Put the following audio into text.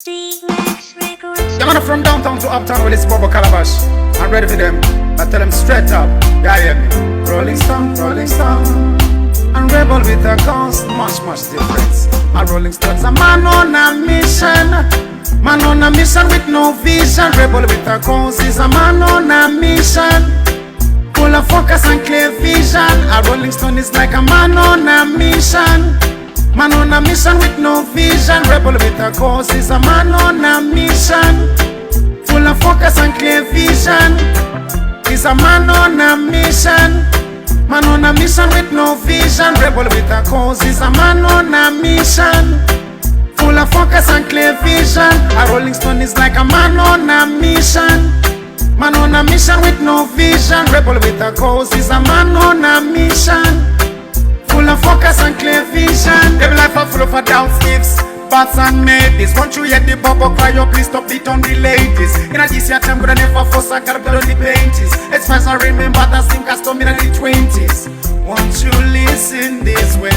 Yeah, man, from downtown to uptown with this Bobo Kalabash. I'm ready for them. I tell them straight up. Yeah, hear me. Rolling Stone, Rolling Stone. And rebel with a cause, much difference. A Rolling Stone's a man on a mission. Man on a mission with no vision. Rebel with a cause is a man on a mission. Full of focus and clear vision. A Rolling Stone is like a man on a mission. Man on a mission with no vision. Rebel with a cause is a man on a mission. Full of focus and clear vision. He's a man on a mission. Man on a mission with no vision. Rebel with a cause is a man on a mission. Full of focus and clear vision. A Rolling Stone is like a man on a mission. Man on a mission with no vision. Rebel with a cause is a man on a mission. Full of focus and clear vision. Them life are full of a down sleeves, bats and maybes. Once you hear the Bobo cry, you please stop it on the ladies. In a this year time, gonna never force a girl on the painties. As far as I remember, that same custom in the 20s. Won't you listen this way?